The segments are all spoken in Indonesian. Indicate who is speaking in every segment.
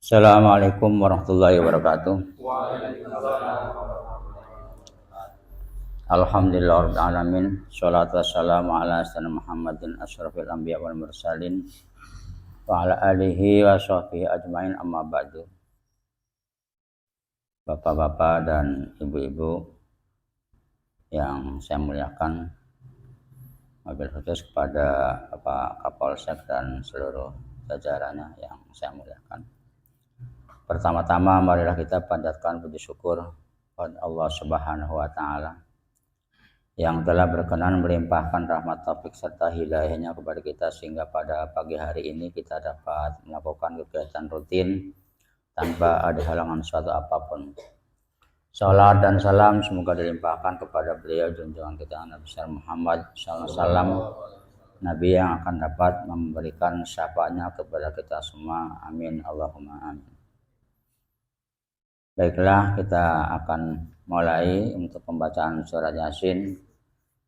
Speaker 1: Assalamualaikum warahmatullahi wabarakatuh. Alhamdulillahirabbil alamin. Shalatu wassalamu ala sayyidina Muhammadin asyrafil anbiya wal mursalin wa ala alihi wa sahbihi ajmain, amma ba'du. Bapak-bapak dan ibu-ibu yang saya muliakan, wabil khusus kepada Bapak Kapolsek dan seluruh jajarannya yang saya muliakan. Pertama-tama marilah kita panjatkan puji syukur kepada Allah Subhanahu wa taala yang telah berkenan melimpahkan rahmat taufik serta hidayahnya kepada kita sehingga pada pagi hari ini kita dapat melakukan kegiatan rutin tanpa ada halangan suatu apapun. Salat dan salam semoga dilimpahkan kepada beliau junjungan kita Nabi besar Muhammad sallallahu alaihi wasallam, Nabi yang akan dapat memberikan syafaatnya kepada kita semua. Amin Allahumma amin. Baiklah, kita akan mulai untuk pembacaan surat Yasin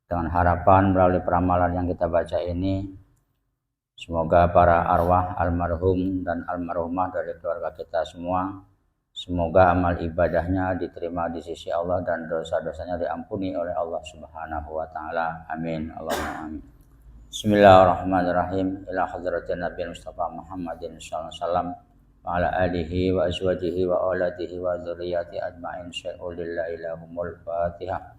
Speaker 1: dengan harapan melalui peramalan yang kita baca ini semoga para arwah almarhum dan almarhumah dari keluarga kita semua, semoga amal ibadahnya diterima di sisi Allah dan dosa-dosanya diampuni oleh Allah Subhanahu wa taala. Amin Allahumma amin. Bismillahirrahmanirrahim. Ila hadratin Nabi Mustafa Muhammadin sallallahu alaihi wasallam wa ala alihi wa azwajihi wa auladihi wa dzurriyyati ajma'in syai'ul lillahi lahumul Fatihah.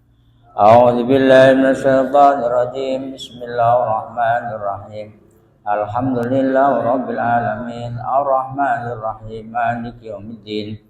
Speaker 1: A'udzu billahi minasyaitonir rajim. Bismillahirrahmanirrahim. Alhamdulillahi rabbil alamin arrahmanir rahim maliki yaumiddin.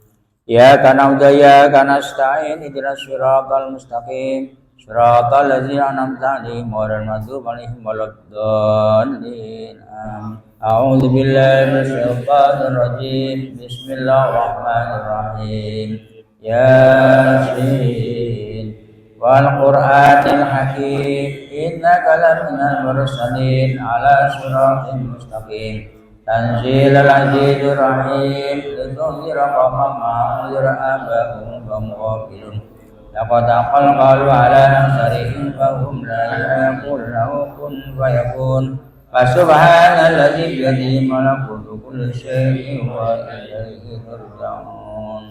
Speaker 1: Iyyaka na'budu wa iyyaka nasta'in ihdinas siratal mustaqim siratal ladzina an'amta 'alaihim ghairil maghdubi 'alaihim waladdallin. Amin. A'udzu billahi minasyaitonir rajim. Bismillahirrahmanirrahim. Yasin wal Qur'anil hakim innaka laminal mursalin ala siratin mustaqim tanzilal azizir rahim litunzira qauman ma unzira abahum wa hum ghafilun laqad aqal ala aktharihim fa hum la yaquluna kun fayakun. Subhanalladzi biyadihi malakutu kulli syai'in wa ilaihi turja'un.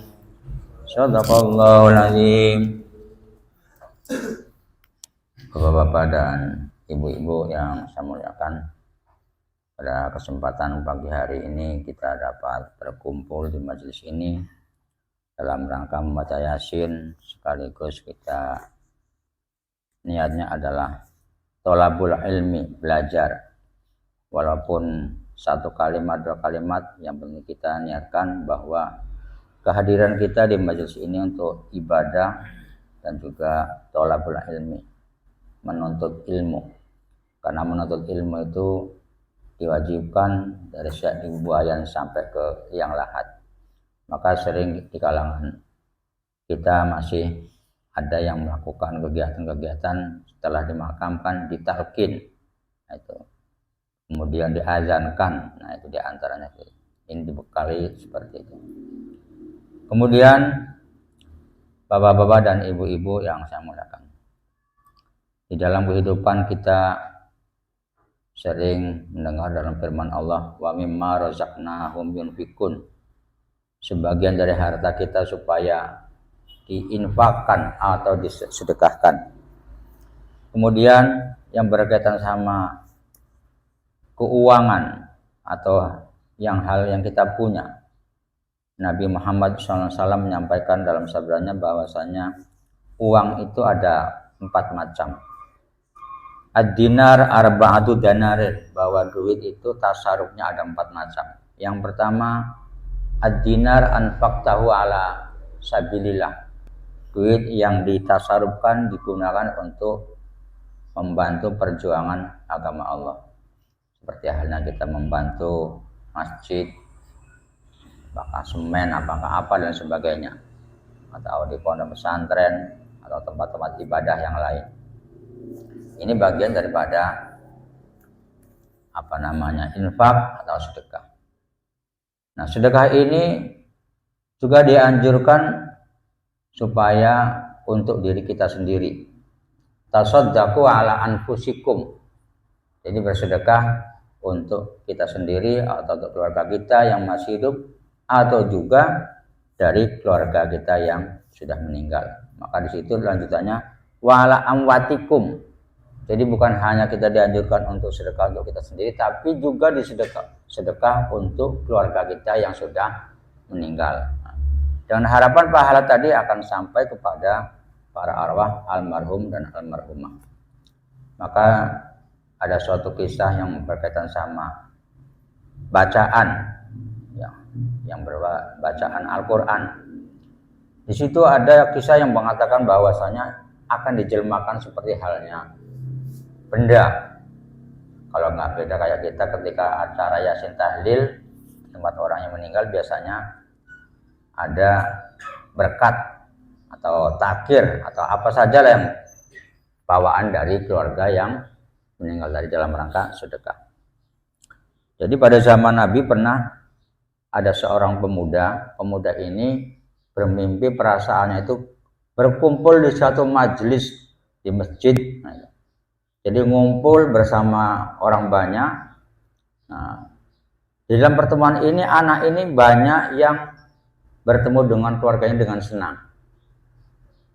Speaker 1: Shadaqallahul azim. Bapak-bapak dan ibu-ibu yang saya muliakan, pada kesempatan pagi hari ini kita dapat berkumpul di majelis ini dalam rangka membaca Yasin, sekaligus kita niatnya adalah tholabul ilmi, belajar. Walaupun satu kalimat dua kalimat, yang penting kita niatkan bahwa kehadiran kita di majelis ini untuk ibadah dan juga tholabul ilmi, menuntut ilmu. Karena menuntut ilmu itu diwajibkan dari sejak buayan sampai ke yang lahat. Maka sering di kalangan kita masih ada yang melakukan kegiatan-kegiatan setelah dimakamkan ditalkin, itu kemudian diazankan. Nah, itu diantaranya ini dibekali seperti itu. Kemudian bapak-bapak dan ibu-ibu yang saya muliakan, di dalam kehidupan kita sering mendengar dalam firman Allah, wa mimma razaqnahum yunfikun, sebagian dari harta kita supaya diinfakkan atau disedekahkan. Kemudian yang berkaitan sama keuangan atau hal yang kita punya, Nabi Muhammad SAW menyampaikan dalam sabdanya bahwasanya uang itu ada 4 macam. Ad-dinar arba'atu danarir, bahwa duit itu tasarufnya ada 4 macam. Yang pertama, ad-dinar anfaqtahu ala sabilillah, duit yang ditasarufkan digunakan untuk membantu perjuangan agama Allah. Seperti halnya kita membantu masjid, apakah semen, apakah apa dan sebagainya, atau di pondok pesantren atau tempat-tempat ibadah yang lain. Ini bagian daripada infak atau sedekah. Nah, sedekah ini juga dianjurkan supaya untuk diri kita sendiri. Tasaddaqu ala anfusikum, jadi bersedekah untuk kita sendiri atau untuk keluarga kita yang masih hidup atau juga dari keluarga kita yang sudah meninggal. Maka di situ lanjutannya wala amwatikum. Jadi bukan hanya kita dianjurkan untuk sedekah untuk kita sendiri, tapi juga sedekah untuk keluarga kita yang sudah meninggal. Dengan harapan pahala tadi akan sampai kepada para arwah almarhum dan almarhumah. Maka ada suatu kisah yang berkaitan sama bacaan yang bacaan Al-Quran. Di situ ada kisah yang mengatakan bahwasanya akan dijelmakan seperti halnya benda. Kalau nggak beda kayak kita ketika acara Yasin Tahlil tempat orang yang meninggal biasanya ada berkat atau takir atau apa saja lah yang bawaan dari keluarga yang meninggal dari dalam rangka sedekah. Jadi pada zaman Nabi pernah ada seorang pemuda ini bermimpi perasaannya itu berkumpul di suatu majelis di masjid. Jadi ngumpul bersama orang banyak. Nah, di dalam pertemuan ini anak ini banyak yang bertemu dengan keluarganya dengan senang.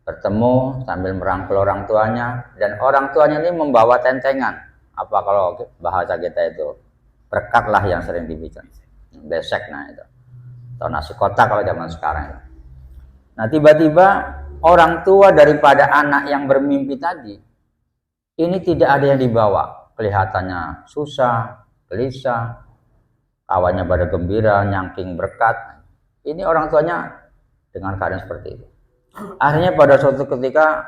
Speaker 1: Bertemu sambil merangkul orang tuanya, dan orang tuanya ini membawa tentengan. Apa kalau bahasa kita itu berkat lah yang sering dibicara. Besek nah itu. Atau nasi kotak kalau zaman sekarang. Nah tiba-tiba orang tua daripada anak yang bermimpi tadi ini tidak ada yang dibawa. Kelihatannya susah, gelisah, kawannya pada gembira, nyangking berkat. Ini orang tuanya dengan keadaan seperti itu. Akhirnya pada suatu ketika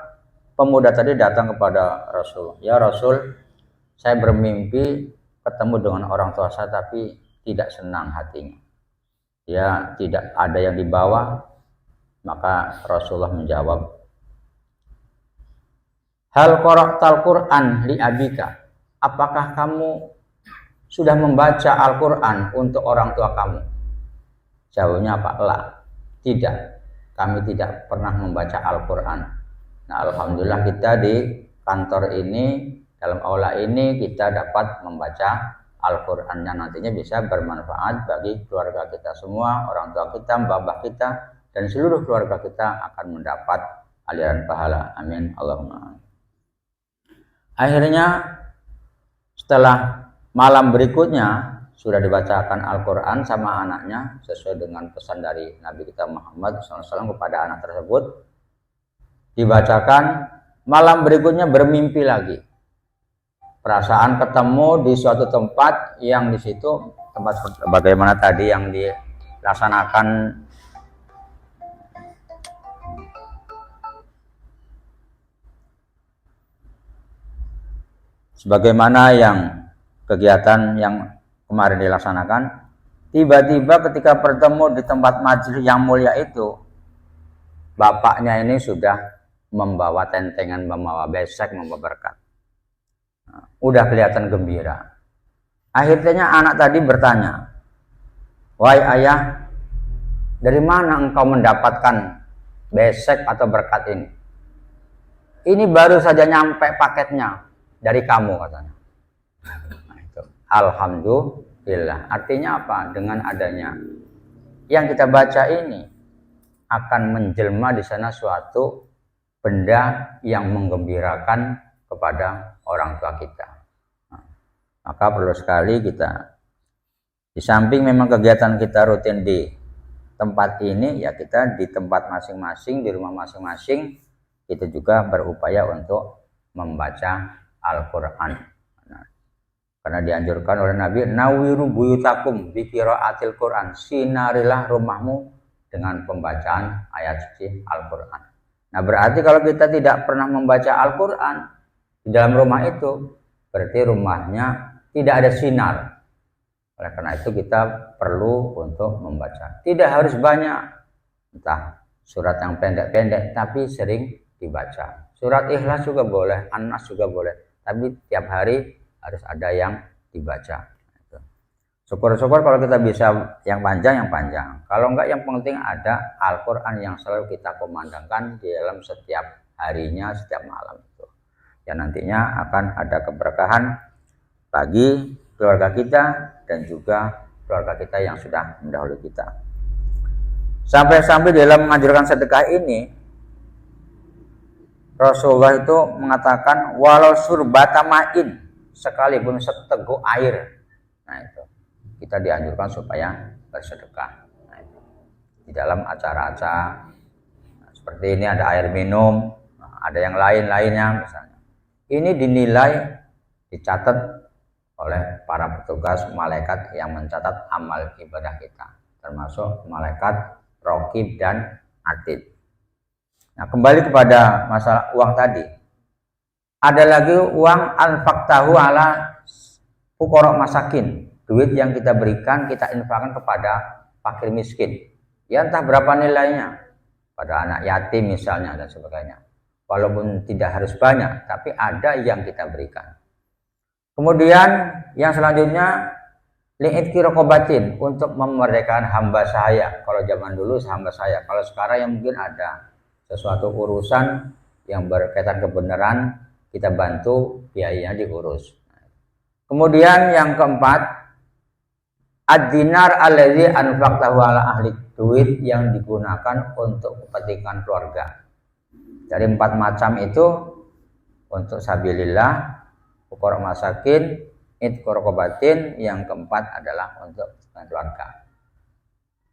Speaker 1: pemuda tadi datang kepada Rasul. Ya Rasul, saya bermimpi ketemu dengan orang tua saya tapi tidak senang hatinya. Ya tidak ada yang dibawa. Maka Rasulullah menjawab, hal qara'tal Qur'an li abika? Apakah kamu sudah membaca Al-Quran untuk orang tua kamu? Jawabnya apa? La, tidak. Kami tidak pernah membaca Al-Quran. Nah, alhamdulillah kita di kantor ini, dalam aula ini kita dapat membaca Al-Quran yang nantinya bisa bermanfaat bagi keluarga kita semua, orang tua kita, mbah kita, dan seluruh keluarga kita akan mendapat aliran pahala. Amin. Allahumma. Akhirnya setelah malam berikutnya sudah dibacakan Al-Quran sama anaknya sesuai dengan pesan dari Nabi kita Muhammad SAW kepada anak tersebut. Dibacakan, malam berikutnya bermimpi lagi. Perasaan ketemu di suatu tempat yang di situ tempat bagaimana tadi yang dilaksanakan sebagaimana yang kegiatan yang kemarin dilaksanakan. Tiba-tiba ketika bertemu di tempat majelis yang mulia itu, bapaknya ini sudah membawa tentengan, membawa besek, membawa berkat. Udah kelihatan gembira. Akhirnya anak tadi bertanya, wahai ayah, dari mana engkau mendapatkan besek atau berkat ini? Ini baru saja nyampe paketnya dari kamu, katanya. Nah, itu. Alhamdulillah. Artinya apa? Dengan adanya yang kita baca ini akan menjelma di sana suatu benda yang menggembirakan kepada orang tua kita. Nah, maka perlu sekali kita, di samping memang kegiatan kita rutin di tempat ini, ya kita di tempat masing-masing, di rumah masing-masing, kita juga berupaya untuk membaca Al-Quran. Nah, karena dianjurkan oleh Nabi, nawiru buyutakum bi qiraatil Quran, sinarilah rumahmu dengan pembacaan ayat suci Al-Quran. Nah berarti kalau kita tidak pernah membaca Al-Quran di dalam rumah itu, berarti rumahnya tidak ada sinar. Oleh karena itu kita perlu untuk membaca. Tidak harus banyak, entah surat yang pendek-pendek, tapi sering dibaca. Surat Ikhlas juga boleh, An-Nas juga boleh, tapi tiap hari harus ada yang dibaca. Syukur-syukur kalau kita bisa yang panjang. Kalau enggak, yang penting ada Al-Quran yang selalu kita kumandangkan di dalam setiap harinya, setiap malam itu. Yang nantinya akan ada keberkahan bagi keluarga kita dan juga keluarga kita yang sudah mendahului kita. Sampai-sampai dalam menganjurkan sedekah ini Rasulullah itu mengatakan walau surbatamain, sekalipun seteguk air. Nah itu kita dianjurkan supaya bersedekah. Nah, itu. Di dalam acara-acara seperti ini ada air minum, ada yang lain-lainnya misalnya. Ini dinilai, dicatat oleh para petugas malaikat yang mencatat amal ibadah kita, termasuk malaikat Raqib dan Atid. Nah, kembali kepada masalah uang tadi. Ada lagi uang anfaqtahu ala fuqara masakin. Duit yang kita berikan, kita infakkan kepada fakir miskin. Ya entah berapa nilainya. Pada anak yatim misalnya dan sebagainya. Walaupun tidak harus banyak, tapi ada yang kita berikan. Kemudian yang selanjutnya li'itqi raqabatin, untuk memerdekakan hamba saya. Kalau zaman dulu hamba saya, kalau sekarang yang mungkin ada sesuatu urusan yang berkaitan kebenaran, kita bantu biayanya diurus. Kemudian yang keempat, ad-dinar allazi anfaqtahu ala ahli, duit yang digunakan untuk kepentingan keluarga. Dari 4 macam itu untuk sabilillah, fuqara masakin, itqi raqabatin, yang keempat adalah untuk keluarga.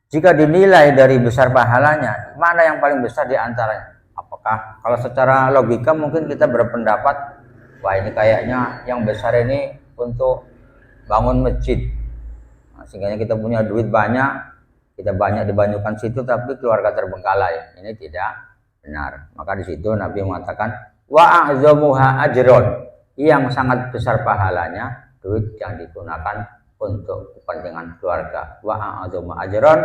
Speaker 1: Jika dinilai dari besar pahalanya, mana yang paling besar di antaranya? Apakah kalau secara logika mungkin kita berpendapat, wah ini kayaknya yang besar ini untuk bangun masjid. Nah, sehingga kita punya duit banyak, kita banyak dibanyakan situ tapi keluarga terbengkalai. Ini tidak benar. Maka di situ Nabi mengatakan wa a'zamuha ajron, yang sangat besar pahalanya duit yang digunakan untuk kepentingan keluarga. Wa a'zamu ajron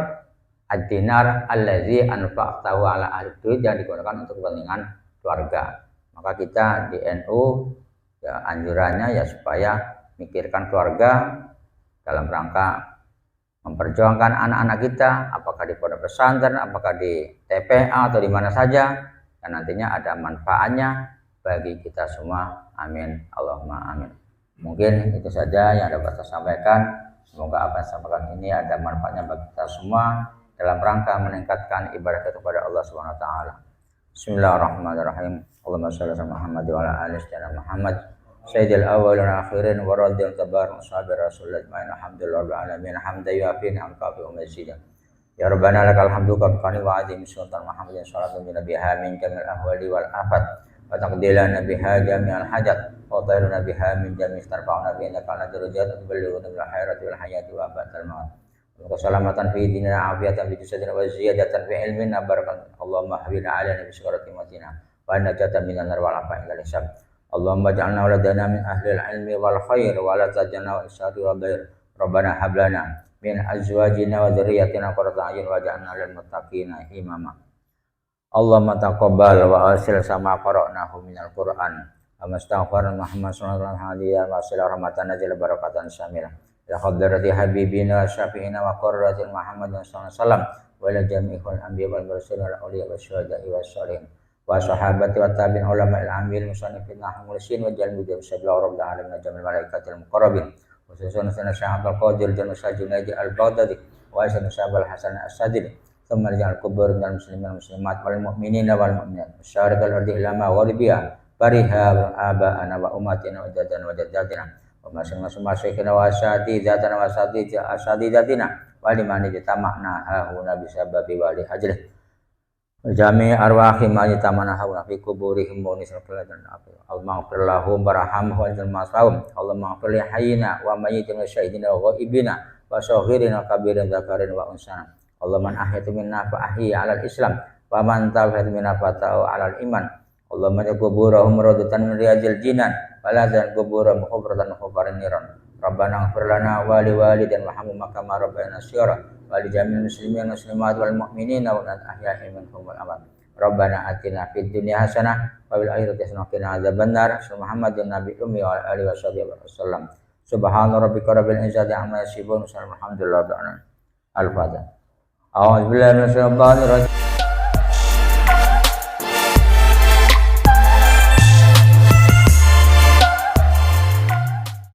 Speaker 1: ad-dinar allazi anfaqtahu ala ahli, duit yang digunakan untuk kepentingan keluarga. Maka kita di NU ya anjurannya ya supaya mikirkan keluarga dalam rangka memperjuangkan anak-anak kita, apakah di pondok pesantren, apakah di TPA atau di mana saja, dan nantinya ada manfaatnya bagi kita semua. Amin, Allahumma amin. Mungkin itu saja yang dapat saya sampaikan. Semoga apa yang saya sampaikan ini ada manfaatnya bagi kita semua dalam rangka meningkatkan ibadah kita kepada Allah Subhanahu wa taala. Bismillahirrahmanirrahim. Allahumma shalli ala Muhammad wa ala ali sayyidina Muhammad sayyidil awwalin wal akhirin wa radhiyallahu tabaraka sahabi rasulillah ajmain. Alhamdulillahil alamin hamdan yu'affi ni'amaka wa mazida. Ya Rabbana lakal hamdu qad wa azim sultan Muhammadin sallallahu alaihi wa sallam min jamil ahwali wal afat wa taqdilana biha jami'al hajat wa tayruna biha min jami' tarfa'una bi innaka ala darajat tuballighuna bil khairati wal hayati wa ba'dal maut. Wa salamatan fi dinina afiyatan fi jasadina wa ziyadatan fi ilmin barakan. Allahumma habibna ala nabi syarati matina wa najatan minan nar wal afa ila hisab. Allahumma ja'alna waladana min ahli al-ilmi wal khair wa la taj'alna wa isyari wa dhair. Rabbana hab lana min azwajina wa dzurriyyatina qurrata a'yun waj'alna lil muttaqina imama. Allahumma taqabbal wa asil sama qara'nahu minal Qur'an. Amastaghfir Muhammad sallallahu alaihi wa sallam rahmatan najil barakatan syamilah. Ya hadrati habibina syafi'ina wa qurratil Muhammad sallallahu alaihi wasallam wa ila jami'il anbiya wal mursalin wal awliya wasyuhada'i wassalihin wa sahabati wa tabi'in ulama'il amil musannifin nahmulisin wa jalmi jam sabila rabbil alamin jamil malaikatil muqarrabin wa sunan syahab al-qadir jamu sajunaji al-baghdadi wa isna syahab al-hasan as-sadid thumma ja'al kubur dan muslimin muslimat wal mu'minina wal mu'minat syarikal ardi ilama gharibiya bariha wa aba'ana wa umatina wa jadana wa jaddatina wa masing-masing masyikhina wa asatidzatana wa asatidzatina wa limani jatama'na hahuna bisababi wali hajrih jami arwahi ma yatamana hauna fi kuburihim wa nisratul dan Allahumma ighfir lahum warhamhum wal masahum. Allahumma ighfir li hayyina wa mayyitina wa syahidina wa ghaibina wa saghirina kabirin dzakarin wa unsana. Allahumma ahyatu minna fa ahyi 'alal islam wa man tawhid minna fa ta'u 'alal iman. Allahumma jaburahum radatan min riyadil jinan wa la dan kuburahum khubratan khubarin niran. Rabbana ighfir lana wa li walidina warhamhum kama rabbayana shighara wa li jami'il muslimin muslimat wal mu'minina wal ahya'i minhum wal amwat. Rabbana atina fid dunya hasanah wa fil akhirati hasanah wa qina adzabannar. Muhammadin nabiyyi ummi wa alihi wasallam. Subhana rabbika rabbil izzati amma yasifun. Alhamdulillah. Al-Fatihah. A'udzu billahi minasyaitonir rajim.